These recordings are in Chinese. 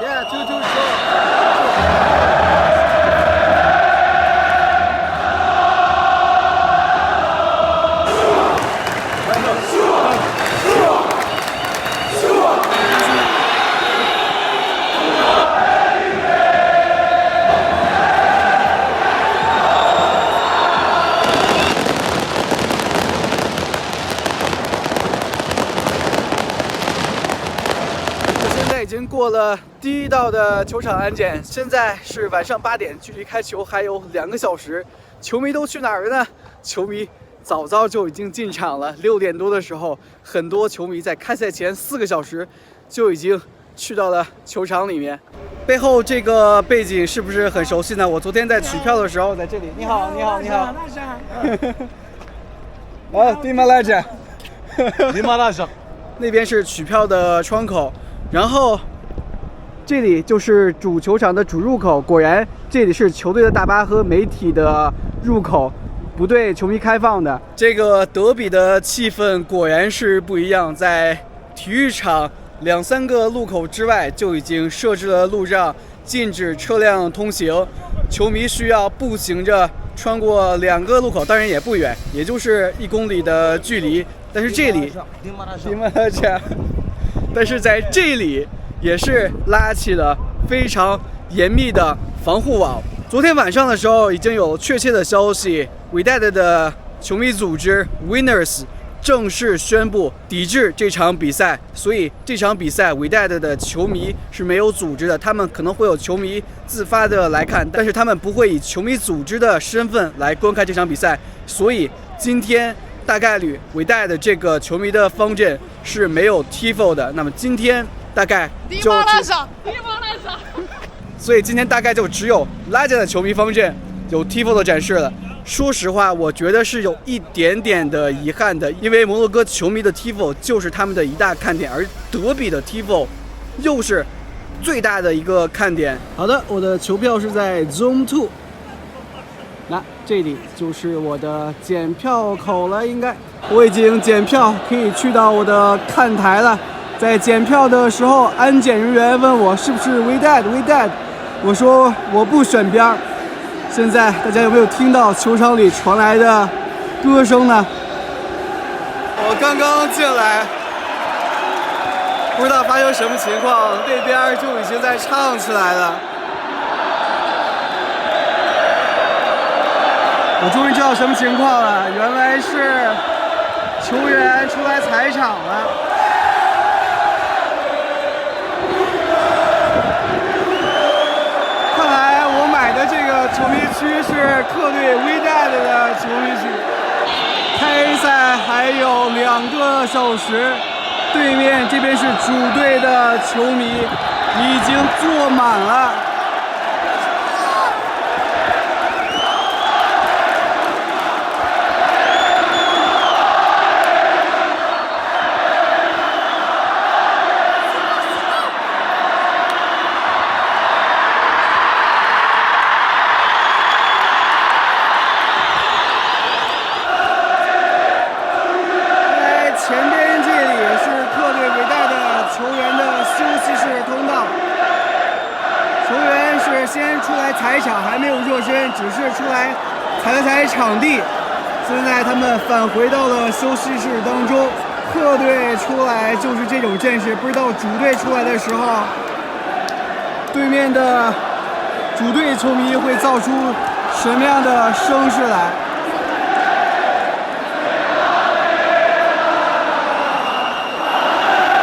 Yeah, 2-2 score.已经过了第一道的球场安检，现在是晚上8点，距离开球还有2个小时。球迷都去哪儿了呢？球迷早早就已经进场了。6点多的时候，很多球迷在开赛前4个小时就已经去到了球场里面。背后这个背景是不是很熟悉呢？我昨天在取票的时候在这里。你好，你好，你好。啊，迪马拉加，迪马拉加，那边是取票的窗口。然后，这里就是主球场的主入口。果然，这里是球队的大巴和媒体的入口，不对球迷开放的。这个德比的气氛果然是不一样。在体育场2、3个路口之外，就已经设置了路障，禁止车辆通行。球迷需要步行着穿过2个路口，当然也不远，也就是1公里的距离。但是这里，但是在这里也是拉起了非常严密的防护网。昨天晚上的时候，已经有确切的消息，Wydad的球迷组织 Winners 正式宣布抵制这场比赛。所以这场比赛 Wydad的球迷是没有组织的，他们可能会有球迷自发的来看，但是他们不会以球迷组织的身份来观看这场比赛。所以今天大概率Wydad的这个球迷的方阵是没有 Tifo 的，那么今天大概就所以今天大概就只有拉加的球迷方阵有 Tifo 的展示了。说实话，我觉得是有一点点的遗憾的，因为摩洛哥球迷的 Tifo 就是他们的一大看点，而德比的 Tifo 又是最大的一个看点。好的，我的球票是在 Zone 2。那这里就是我的检票口了，应该我已经检票，可以去到我的看台了。在检票的时候，安检人员问我是不是 Wydad， 我说我不选边。现在大家有没有听到球场里传来的歌声呢？我刚刚进来，不知道发生什么情况，那边就已经在唱起来了。我终于知道什么情况了，原来是球员出来踩场了。看来我买的这个球迷区是客队Wydad的球迷区。开赛还有2个小时，对面这边是主队的球迷，已经坐满了。先出来踩场，还没有热身，只是出来踩了踩场地。现在他们返回到了休息室当中。客队出来就是这种阵势，不知道主队出来的时候，对面的主队球迷会造出什么样的声势来。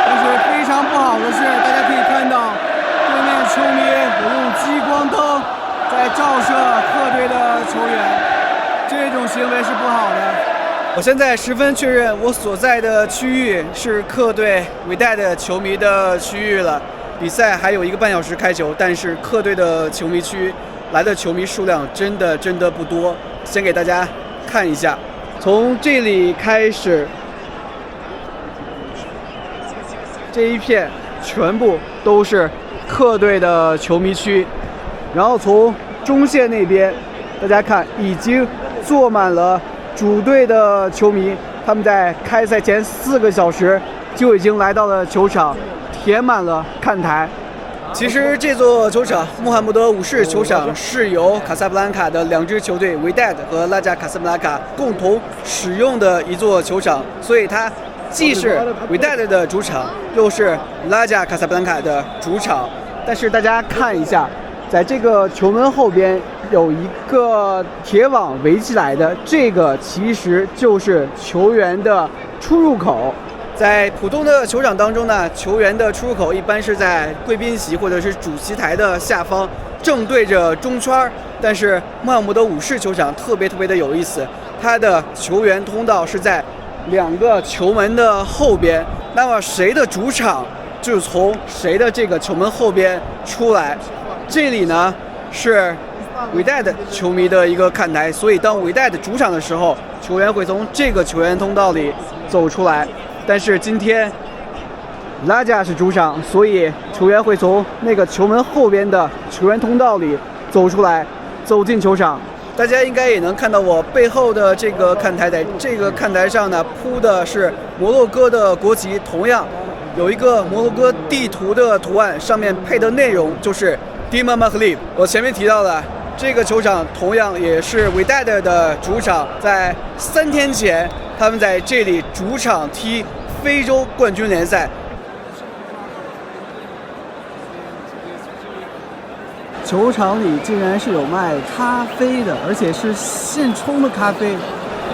但是非常不好的是，大家可以看到对面球迷有用激光灯在照射客队的球员，这种行为是不好的。我现在十分确认，我所在的区域是客队Wydad的球迷的区域了。比赛还有1个半小时开球，但是客队的球迷区来的球迷数量真的不多。先给大家看一下，从这里开始，这一片全部都是客队的球迷区，然后从中线那边，大家看已经坐满了主队的球迷，他们在开赛前4个小时就已经来到了球场，填满了看台。其实这座球场穆罕默德五世球场是由卡萨布兰卡的2支球队维代和拉贾卡萨布兰卡共同使用的一座球场，所以它既是维代的主场，又是拉贾卡萨布兰卡的主场。但是大家看一下，在这个球门后边有一个铁网围起来的，这个其实就是球员的出入口。在普通的球场当中呢，球员的出入口一般是在贵宾席或者是主席台的下方，正对着中圈。但是穆罕默德五世球场特别的有意思，它的球员通道是在2个球门的后边，那么谁的主场就从谁的这个球门后边出来。这里呢是维代的球迷的一个看台，所以当维代的主场的时候，球员会从这个球员通道里走出来。但是今天拉贾是主场，所以球员会从那个球门后边的球员通道里走出来，走进球场。大家应该也能看到我背后的这个看台，在这个看台上呢铺的是摩洛哥的国旗，同样有一个摩洛哥地图的图案，上面配的内容就是 Dima Makhlib。我前面提到的这个球场同样也是维代的主场，在3天前他们在这里主场踢非洲冠军联赛。球场里竟然是有卖咖啡的，而且是现冲的咖啡。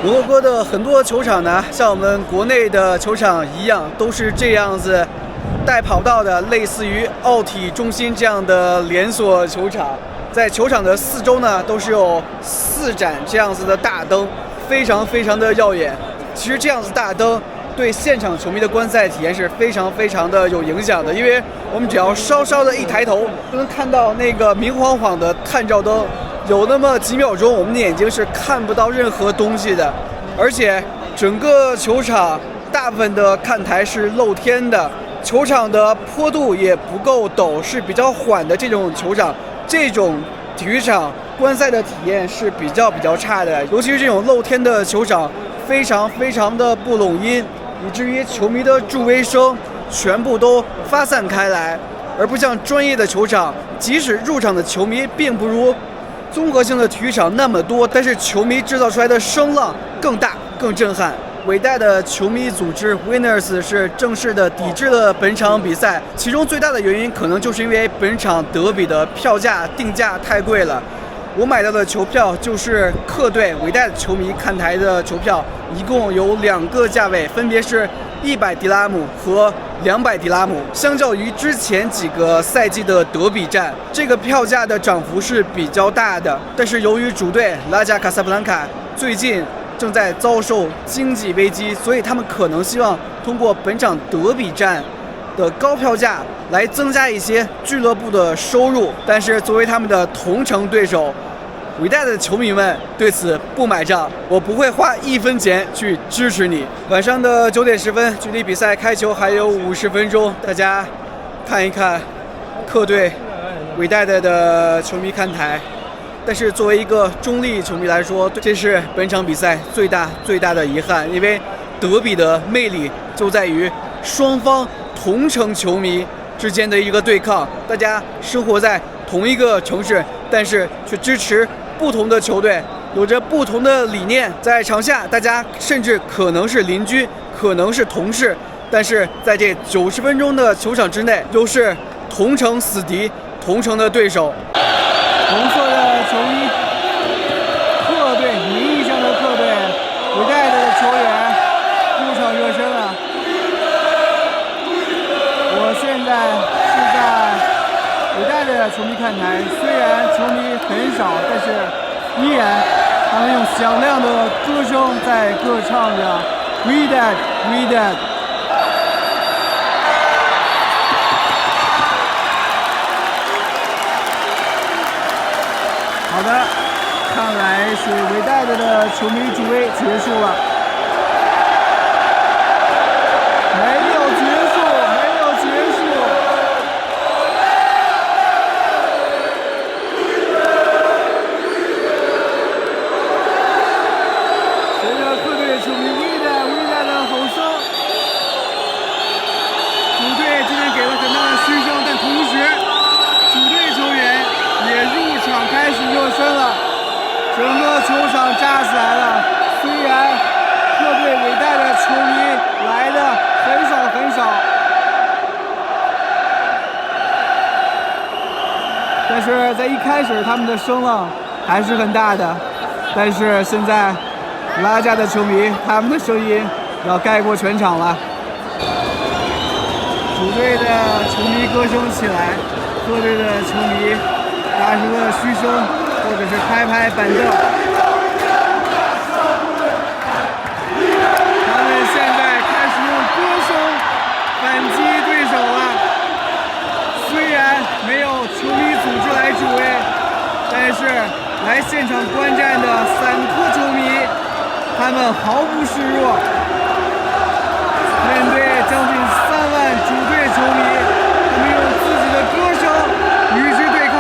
摩洛哥的很多球场呢，像我们国内的球场一样，都是这样子带跑道的，类似于奥体中心这样的连锁球场。在球场的4周呢，都是有4盏这样子的大灯，非常的耀眼。其实这样子大灯对现场球迷的观赛体验是非常的有影响的，因为我们只要稍的一抬头，就能看到那个明晃晃的探照灯，有那么几秒钟，我们的眼睛是看不到任何东西的。而且整个球场大部分的看台是露天的，球场的坡度也不够陡，是比较缓的这种球场。这种体育场观赛的体验是比较差的，尤其是这种露天的球场，非常的不拢音，以至于球迷的助威声全部都发散开来，而不像专业的球场，即使入场的球迷并不如综合性的体育场那么多，但是球迷制造出来的声浪更大更震撼。伟大的球迷组织 Winners 是正式的抵制了本场比赛，其中最大的原因可能就是因为本场德比的票价定价太贵了。我买到的球票就是客队伟大的球迷看台的球票，一共有2个价位，分别是100迪拉姆和200迪拉姆。相较于之前几个赛季的德比战，这个票价的涨幅是比较大的。但是由于主队拉贾卡萨布兰卡最近正在遭受经济危机，所以他们可能希望通过本场德比战的高票价来增加一些俱乐部的收入。但是作为他们的同城对手，伟大的球迷们对此不买账，我不会花1分钱去支持你。晚上的9点10分，距离比赛开球还有50分钟，大家看一看客队伟大的球迷看台。但是作为一个中立球迷来说，这是本场比赛最大的遗憾，因为德比的魅力就在于双方同城球迷之间的一个对抗，大家生活在同一个城市，但是却支持不同的球队，有着不同的理念。在场下，大家甚至可能是邻居，可能是同事，但是在这90分钟的球场之内，都是同城死敌，同城的对手。红色的球衣，客队，名义上的客队，伟大的球员入场热身了。我现在是在伟大的球迷看台，虽然球迷很少，但是依然他们用响亮的歌声在歌唱着 "We Dad, We Dad"。好的，看来是伟大的球迷助威结束了。没有结束。随着客队球迷伟大的吼声，主队这边给了深了，整个球场炸起来了。虽然客队伟大的球迷来的很少很少，但是在一开始他们的声浪还是很大的。但是现在拉加的球迷他们的声音要盖过全场了。主队的球迷歌声起来，客队的球迷大声的嘘声，或者是拍拍板凳。他们现在开始用歌声反击对手了。虽然没有球迷组织来助威，但是来现场观战的散客球迷，他们毫不示弱。面对将近3万主队球迷，他们用自己的歌声与之对抗。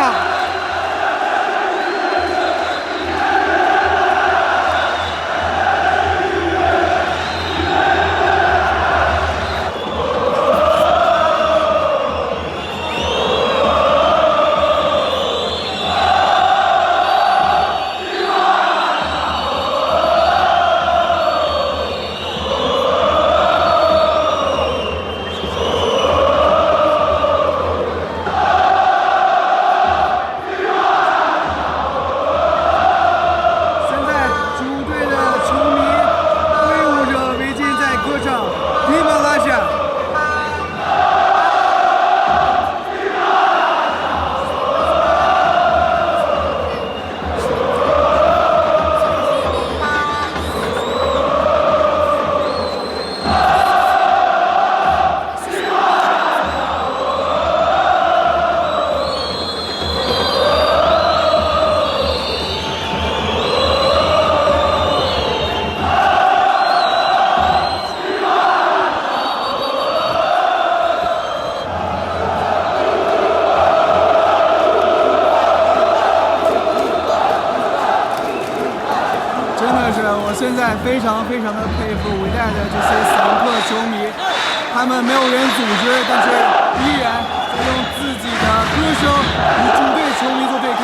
现在非常的佩服伟大的这些散客球迷，他们没有人组织，但是依然在用自己的歌声与主队球迷做对抗。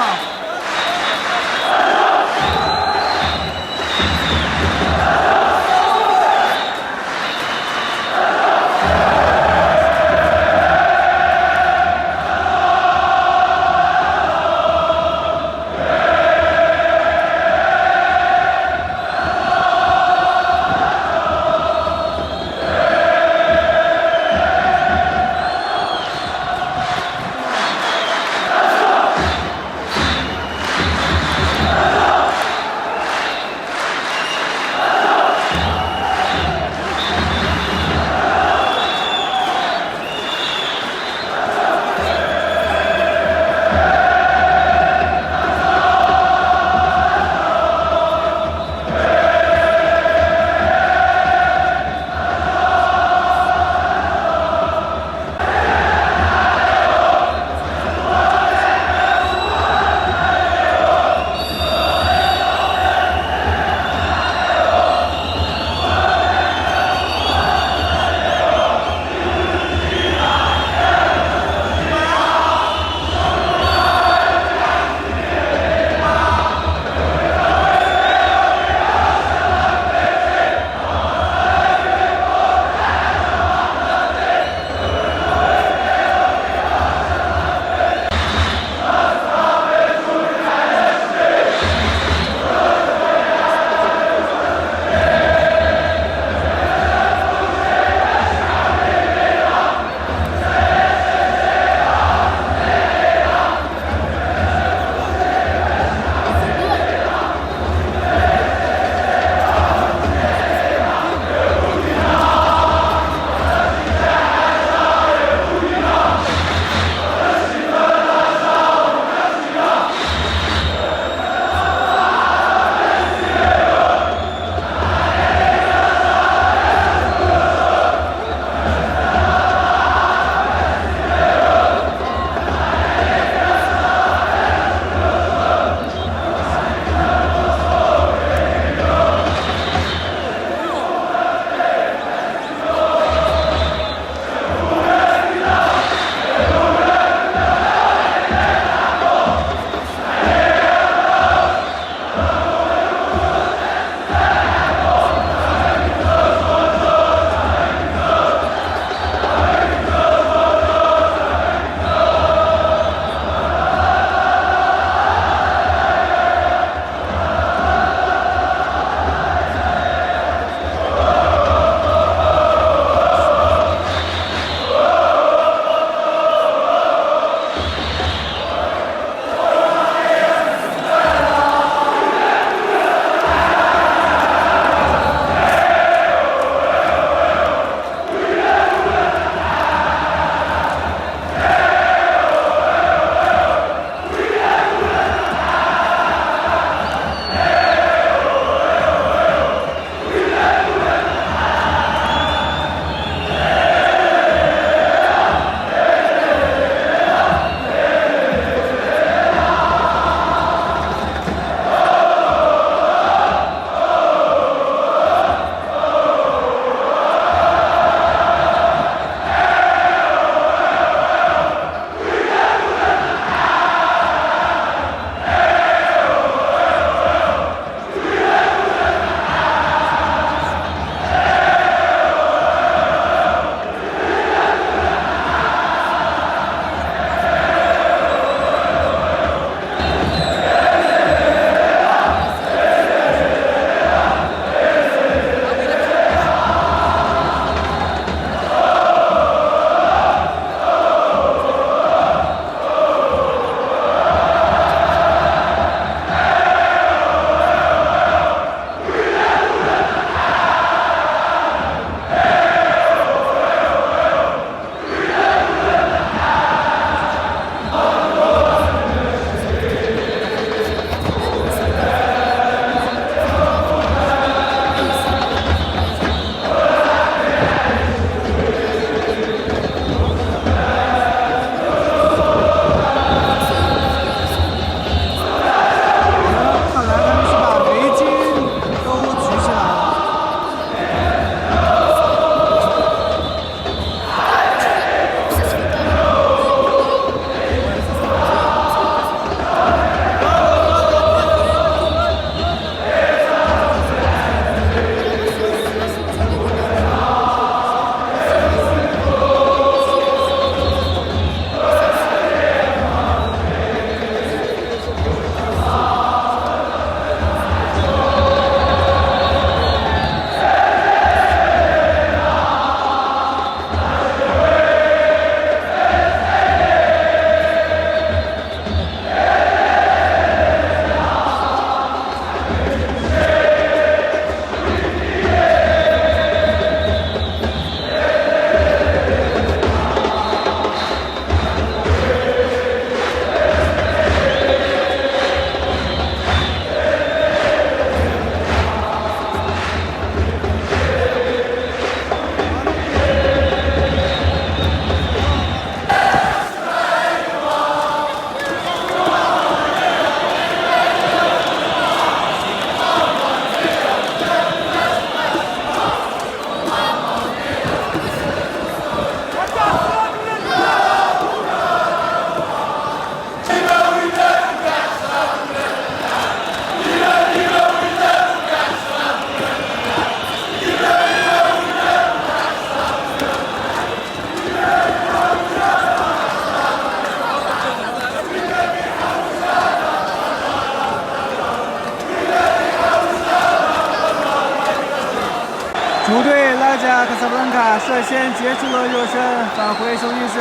达卡萨布兰卡率先结束了热身，返回休息室。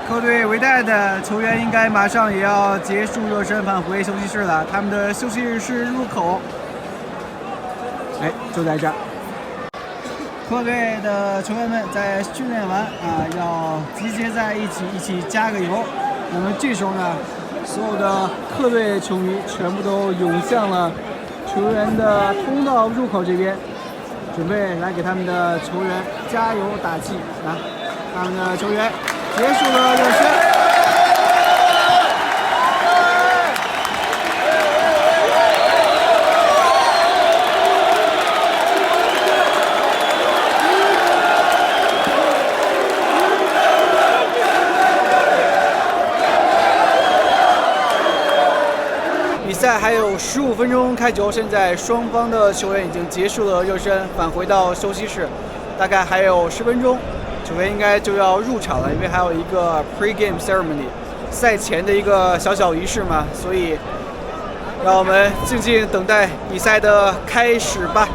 客队维代的球员应该马上也要结束热身，返回休息室了。他们的休息室入口，就在这儿。客队的球员们在训练完要集结在一起加个油。那么这时候呢，所有的客队球迷全部都涌向了球员的通道入口这边，准备来给他们的球员加油打气啊！他们的球员结束了热身。比赛还有15分钟开球，现在双方的球员已经结束了热身，返回到休息室，大概还有10分钟，球员应该就要入场了，因为还有一个 pre-game ceremony， 赛前的一个小仪式嘛，所以让我们静静等待比赛的开始吧。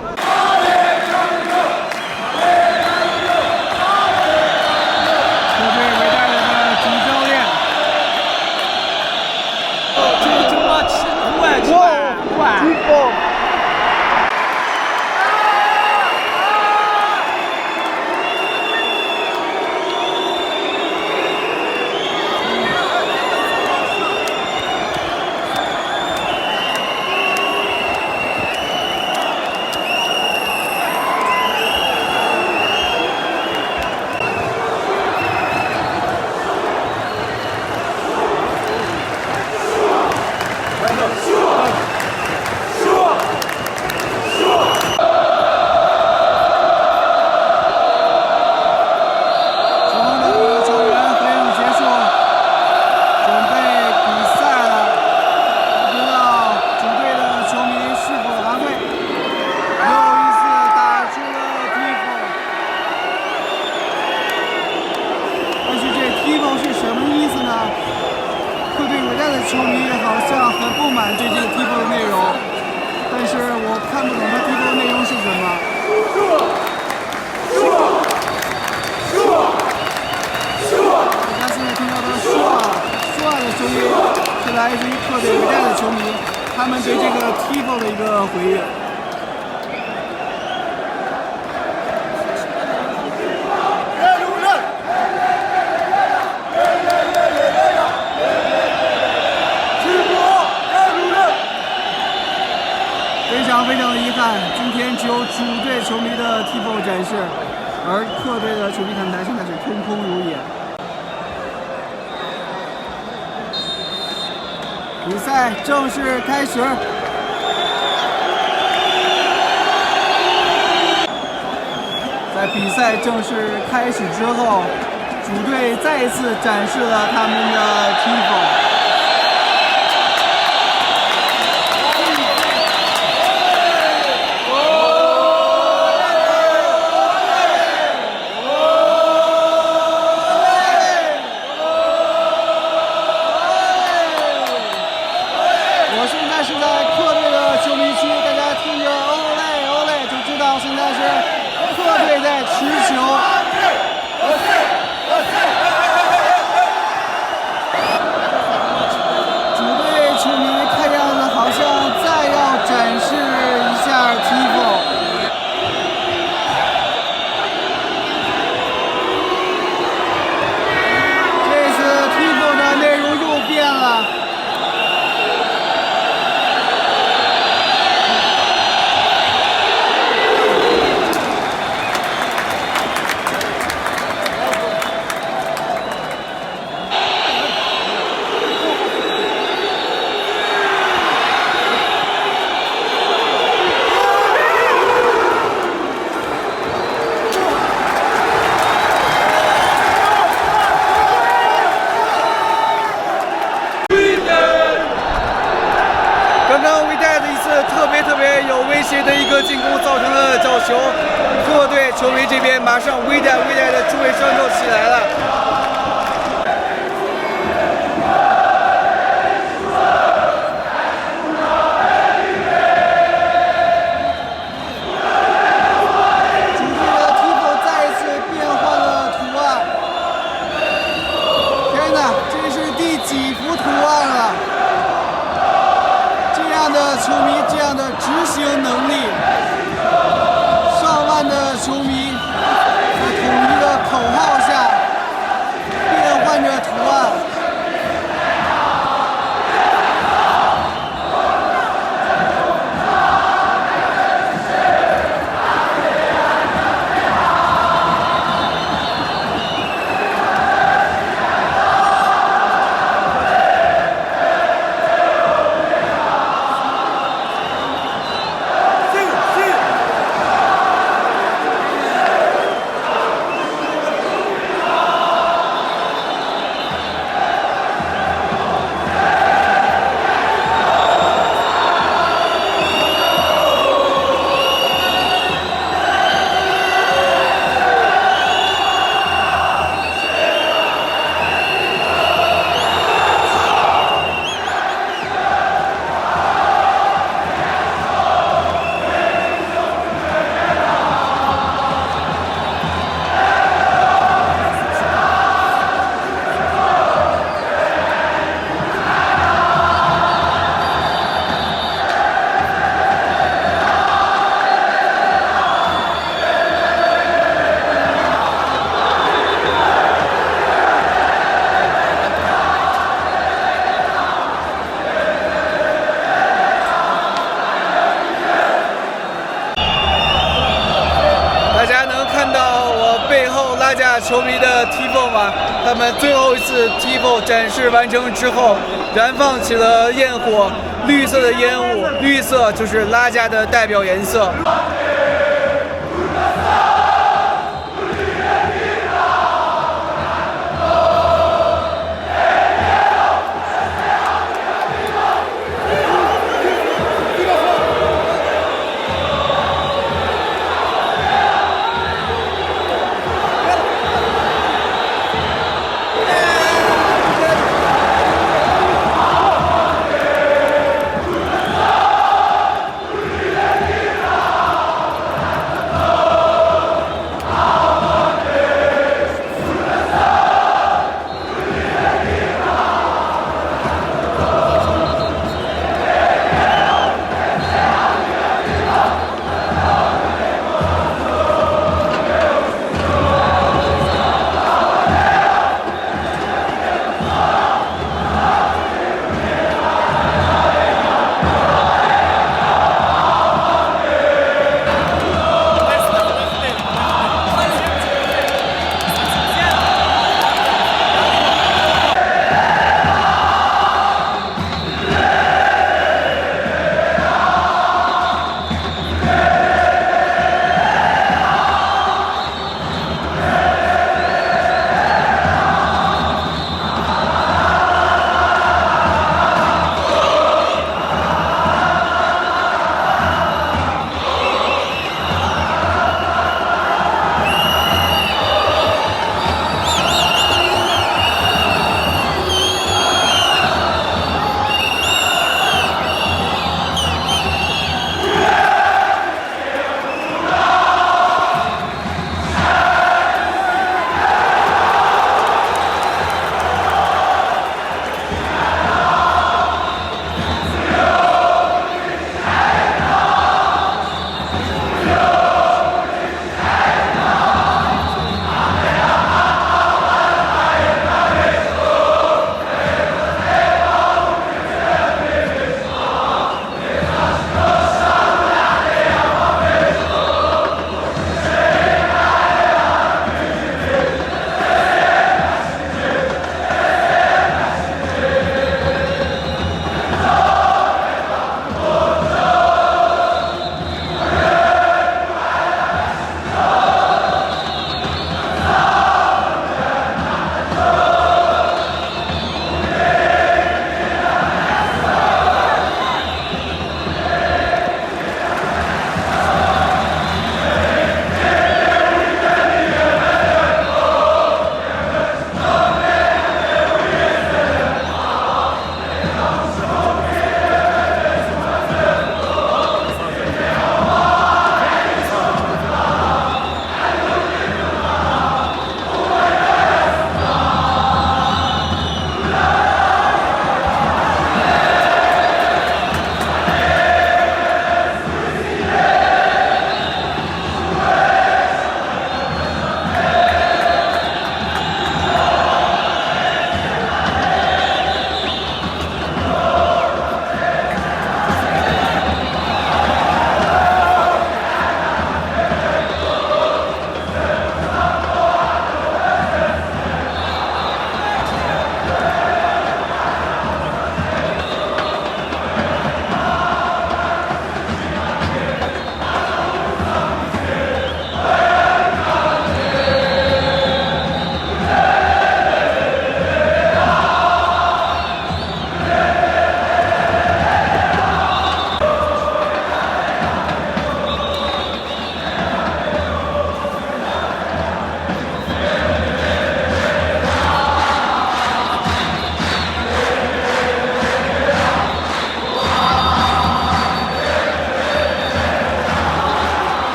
球迷好像很不满对这个 tifo 的内容，但是我看不懂它 tifo 的内容是什么。大家现在听到的说的声音是来自于客队维代的球迷，他们对这个 tifo 的一个回应。非常的遗憾，今天只有主队球迷的 tifo 展示，而客队的球迷看台现在是空空如也。比赛正式开始。在比赛正式开始之后，主队再一次展示了他们的 tifo。是在客队的球迷区，大家听着欧嘞欧嘞，就知道现在是客队在持球。主队球迷看样子好像再要展示一下 tifo。这次 tifo 的内容又变了。特别有威胁的一个进攻造成了角球，客队球迷这边马上维代的诸位声就起来了。主队的图案了。这样的球迷，这样的执行能力，上万的球迷在统一的口号下变换着图案。大家能看到我背后拉加球迷的 Tifo 吗？他们最后一次 Tifo 展示完成之后，燃放起了焰火，绿色的烟雾，绿色就是拉加的代表颜色。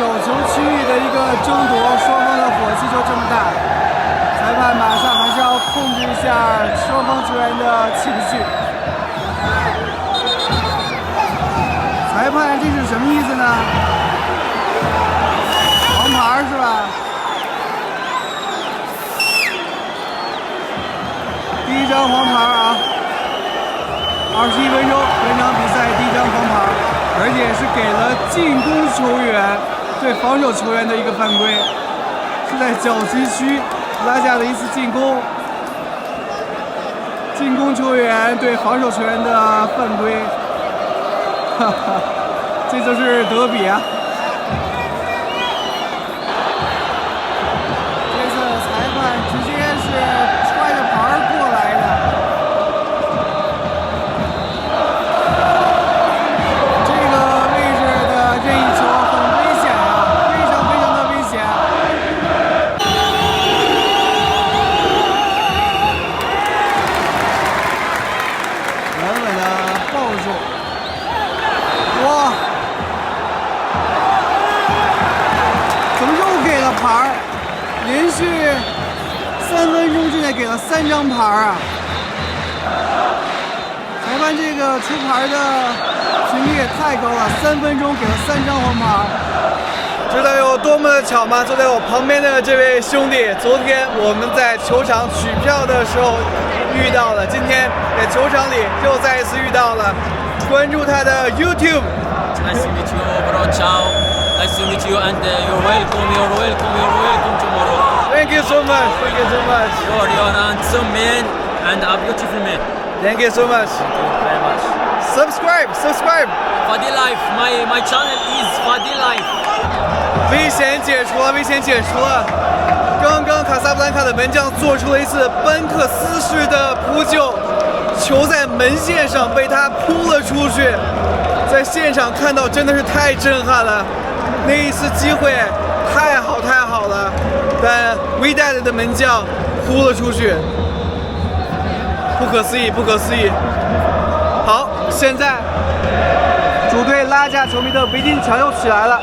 手球区域的一个争夺，双方的火气就这么大。裁判马上还是要控制一下双方球员的情绪。裁判这是什么意思呢？黄牌是吧？第一张黄牌啊，21分钟，本场比赛第一张黄牌，而且是给了进攻球员对防守球员的一个犯规，是在角旗区拉下的一次进攻，进攻球员对防守球员的犯规，哈哈，这就是德比啊！这次裁判直接是揣着牌过来的。这个位置的任意球很危险啊，非常非常的危险。稳稳的抱住，哇！怎么又给了牌？连续3分钟之内给了3张牌啊！裁判这个出牌的频率也太高了，3分钟给了3张黄牌。知道有多么的巧吗？坐在我旁边的这位兄弟，昨天我们在球场取票的时候遇到了，今天在球场里又再一次遇到了。关注他的 YouTube。Nice to meet you, bro. Ciao. Nice to meet you, and you're welcome. You're welcome. You're welcome tomorrow. Thank you so much. Thank you so much. You're an handsome man and a beautiful man. Thank you so much. Thank you very much. Subscribe. Fadi Life. My channel is Fadi Life. 危险解除了，危险解除了。刚刚卡萨布兰卡的门将做出了一次班克斯式的扑救，球在门线上被他扑了出去。在现场看到真的是太震撼了，那一次机会太好了，但维代的门将扑了出去，不可思议。好，现在主队拉架球迷的围巾墙又起来了。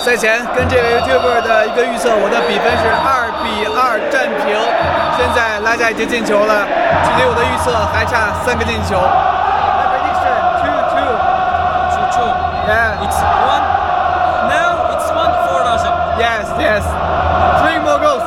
赛前跟这位 YouTuber 的一个预测，我的比分是2-2战平。现在拉加已经进球了，距离我的预测还差3个进球。My prediction 2-2. 2-2. Yeah. It's 1. Now it's 1 for Raja. Yes. 3 more goals.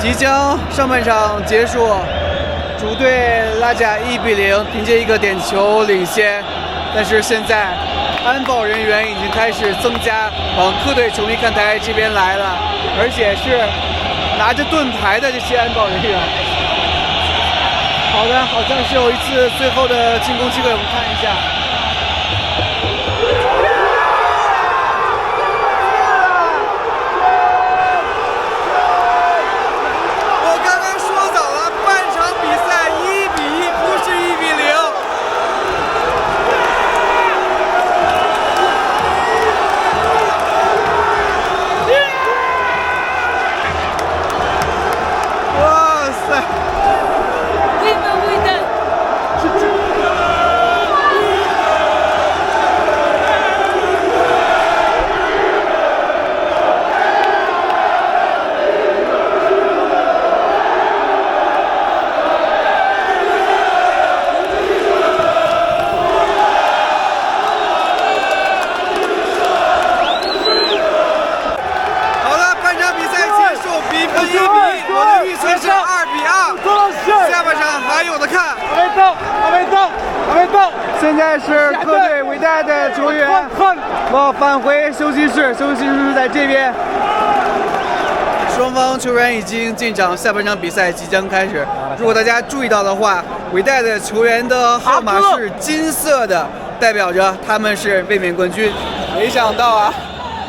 即将上半场结束，主队拉贾1-0，凭借一个点球领先。但是现在安保人员已经开始增加，往客队球迷看台这边来了，而且是拿着盾牌的这些安保人员。好的，好像是有一次最后的进攻机会，我们看一下。现在是客队伟大的球员要返回休息室，休息室在这边。双方球员已经进场，下半场比赛即将开始。如果大家注意到的话，伟大的球员的号码是金色的，代表着他们是卫冕冠军。没想到啊，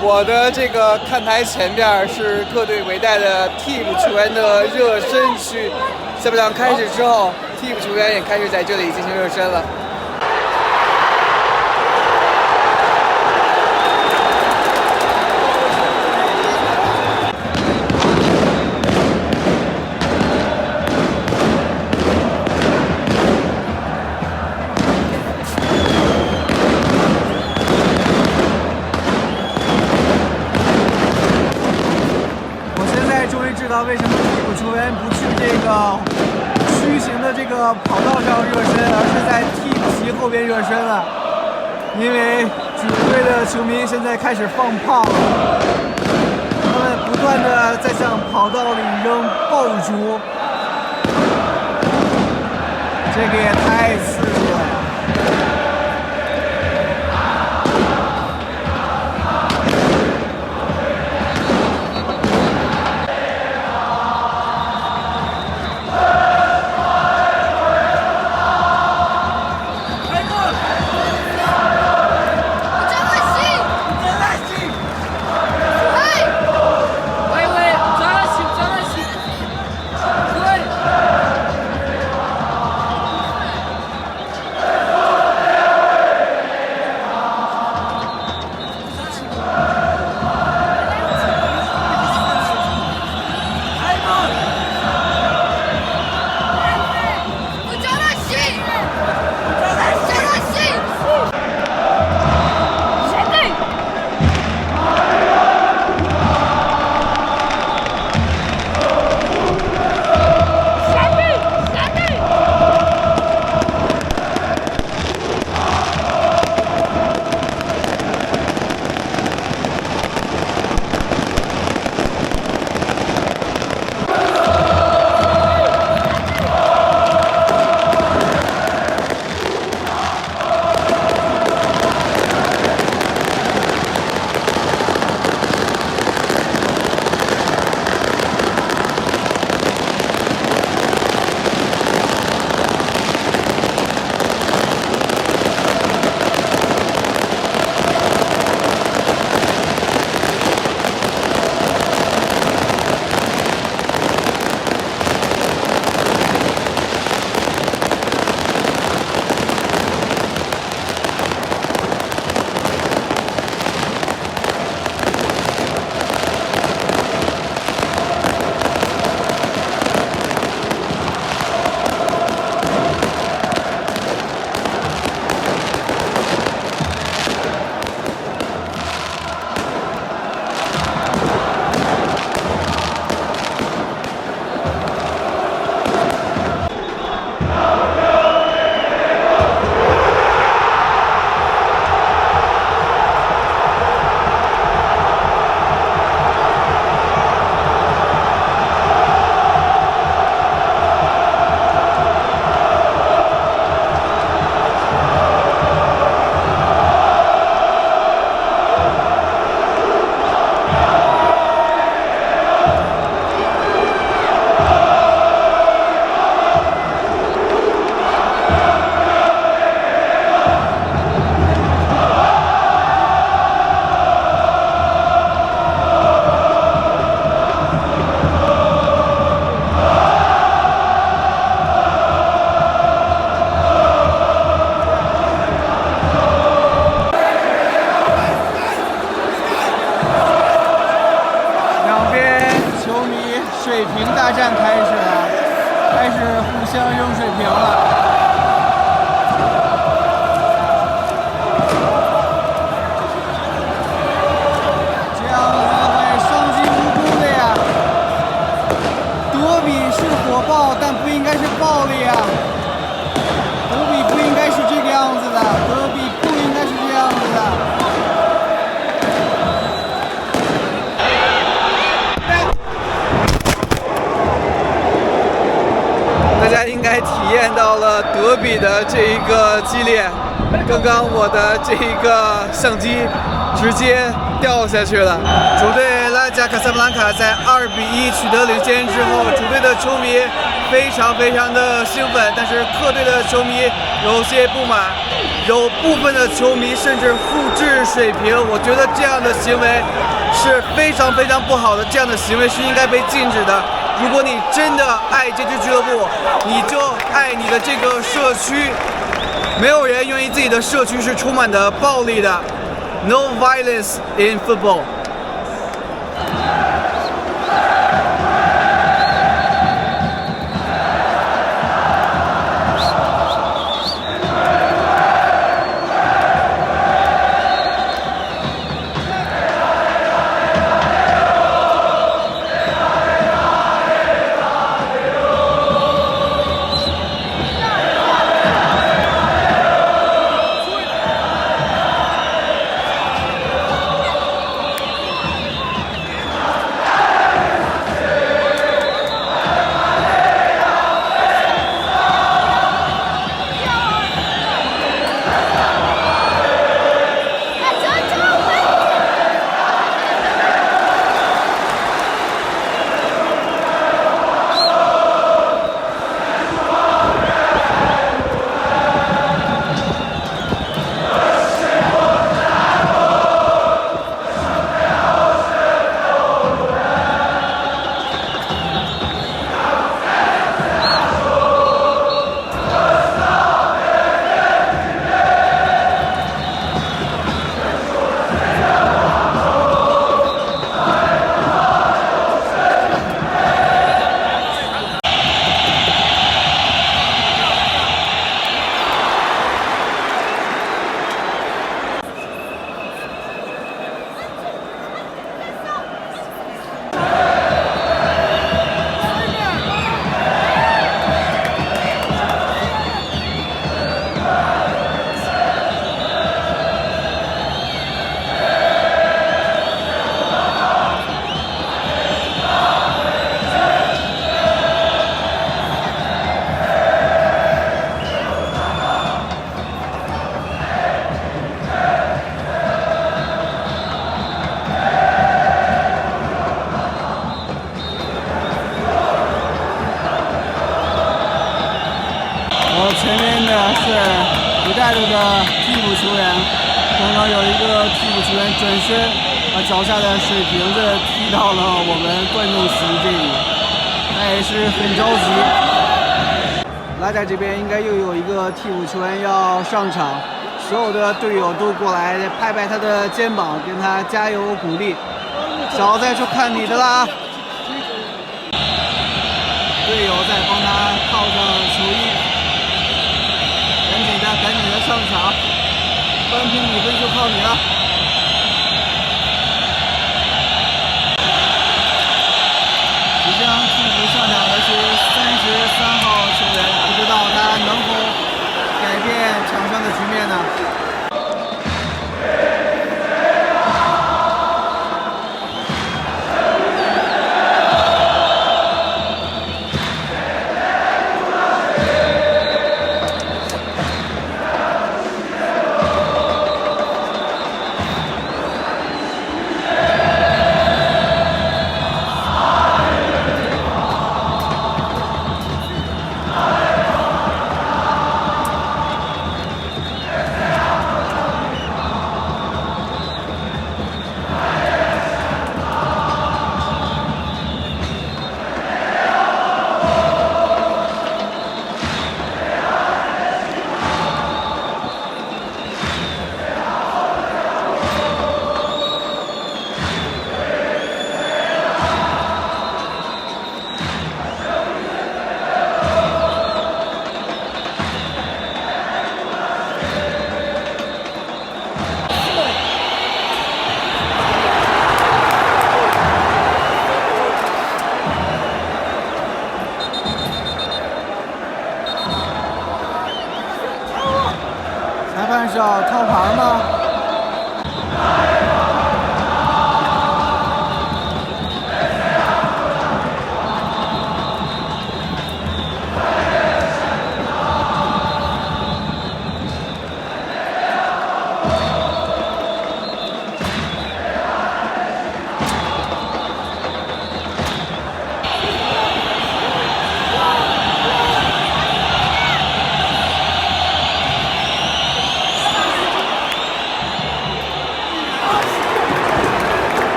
我的这个看台前边是客队伟大的替补球员的热身区。下半场开始之后，替补球员也开始在这里进行热身了。为什么替补球员不去这个区形的这个跑道上热身，而是在替补席后边热身了？因为主队的球迷现在开始放炮了，他们不断的在向跑道里扔爆竹，这个也太刺激了。相拥水平了。这样子会伤及无辜的呀。德比是火爆，但不应该是暴力啊。德比不应该是这个样子的，德比不应该是这样子的。大家应该体验到了德比的这一个激烈。刚刚我的这一个相机直接掉下去了。主队拉加卡萨布兰卡在2-1取得领先之后，主队的球迷非常的兴奋，但是客队的球迷有些不满，有部分的球迷甚至互掷水瓶。我觉得这样的行为是非常不好的，这样的行为是应该被禁止的。如果你真的爱这支俱乐部，你就爱你的这个社区。没有人愿意自己的社区是充满的暴力的。No violence in football. 前面的是一带路的替补球员，刚刚有一个替补球员转身，把脚下的水瓶子踢到了我们观众席这里，他也是很着急。拉加这边应该又有一个替补球员要上场，所有的队友都过来拍拍他的肩膀，跟他加油鼓励。小子，就看你的啦！队友在帮他套上球衣。赶紧的上场，扳平比分就靠你了。即将替补上场的是33号球员，不知道他能否改变场上的局面呢？们是要掏牌吗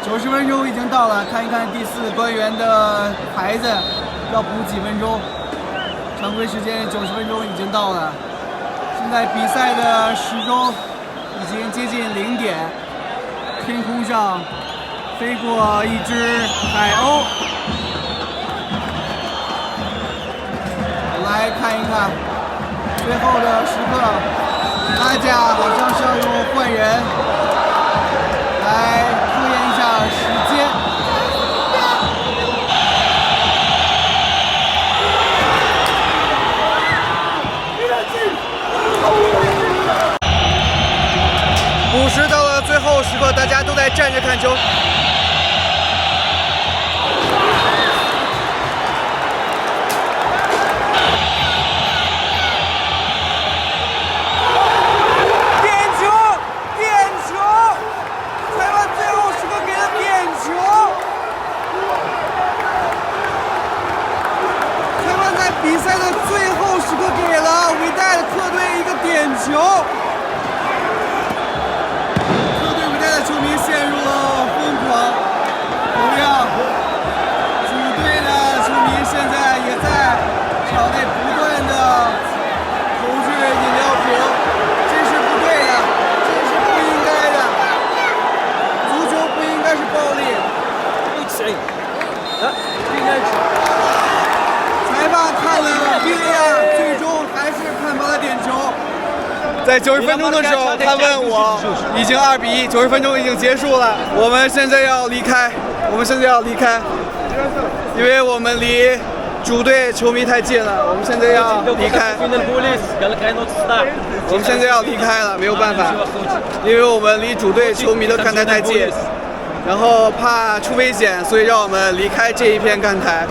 ？90分钟已经到了，看一看第4官员的牌子，要补几分钟？常规时间90分钟已经到了，现在比赛的时钟已经接近0点，天空上飞过一只海鸥。来看一看，最后的时刻，拉架好像是要用换人来拖延一下时间。补时到了最后时刻，大家都在站着看球。比赛的最后时刻给了伟大的客队一个点球，客队伟大的球迷陷入了疯狂。同样，主队的球迷现在也在场内不断的投掷饮料瓶，这是不对的，这是不应该的。足球不应该是暴力。裁判看了VAR，最终还是判罚了点球。在90分钟的时候，他问我已经2比1，90分钟已经结束了，我们现在要离开，因为我们离主队球迷太近了，我们现在要离开。我们现在要离开了，没有办法，因为我们离主队球迷的看台太近，然后怕出危险，所以让我们离开这一片看台。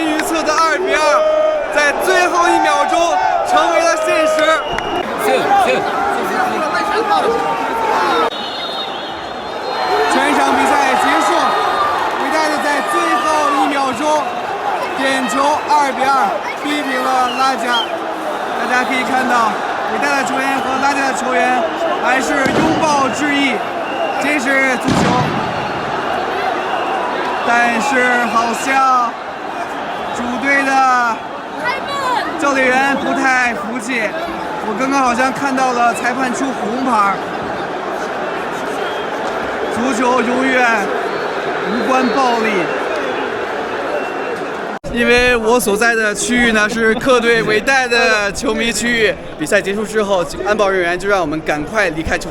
预测的2比2，在最后1秒钟成为了现实。全场比赛结束，伟大的在最后1秒钟点球2比2逼平了拉加。大家可以看到，伟大的球员和拉加的球员还是拥抱致意，这是足球。但是好像主队的教练员不太服气，我刚刚好像看到了裁判出红牌。足球永远无关暴力，因为我所在的区域呢是客队伟大的球迷区域。比赛结束之后，安保人员就让我们赶快离开球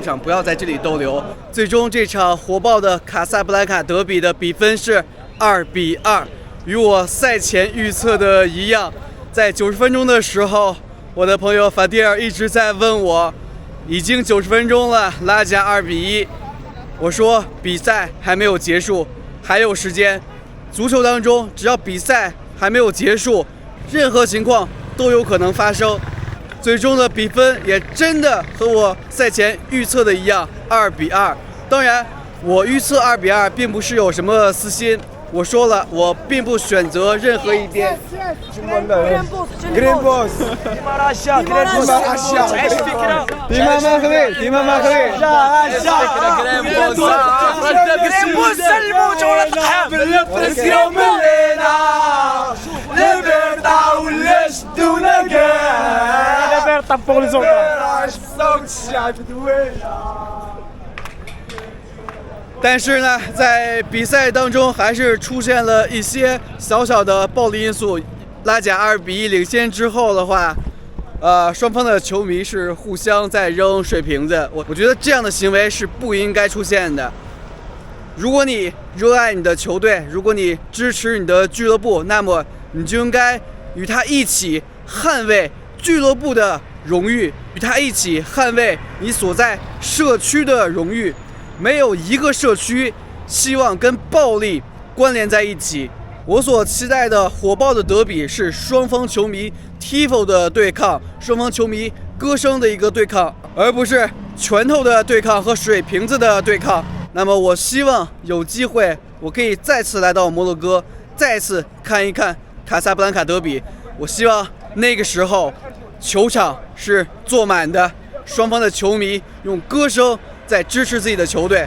场，不要在这里逗留。最终这场火爆的卡萨布兰卡德比的比分是2比2。与我赛前预测的一样，在90分钟的时候，我的朋友法蒂尔一直在问我，已经90分钟了，拉加2比1。我说比赛还没有结束，还有时间。足球当中，只要比赛还没有结束，任何情况都有可能发生。最终的比分也真的和我赛前预测的一样，2比2。当然，我预测2比2并不是有什么私心。我说了，我并不选择任何一边。Green boss. ديما ماخذين ديما ماخذين. اليوم الليلة ليبرتا ولا شدونا كاع ليبرتا بوغ لي زوطون صوت الشعب دوينا 但是呢，在比赛当中还是出现了一些小小的暴力因素。拉贾2比1领先之后的话，双方的球迷是互相在扔水瓶子。我觉得这样的行为是不应该出现的。如果你热爱你的球队，如果你支持你的俱乐部，那么你就应该与他一起捍卫俱乐部的荣誉，与他一起捍卫你所在社区的荣誉。没有一个社区希望跟暴力关联在一起。我所期待的火爆的德比是双方球迷 tifo 的对抗，双方球迷歌声的一个对抗，而不是拳头的对抗和水瓶子的对抗。那么我希望有机会我可以再次来到摩洛哥，再次看一看卡萨布兰卡德比。我希望那个时候球场是坐满的，双方的球迷用歌声在支持自己的球队，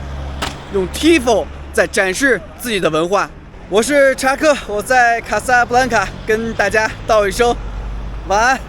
用 tifo 在展示自己的文化。我是查克，我在卡萨布兰卡跟大家道一声晚安。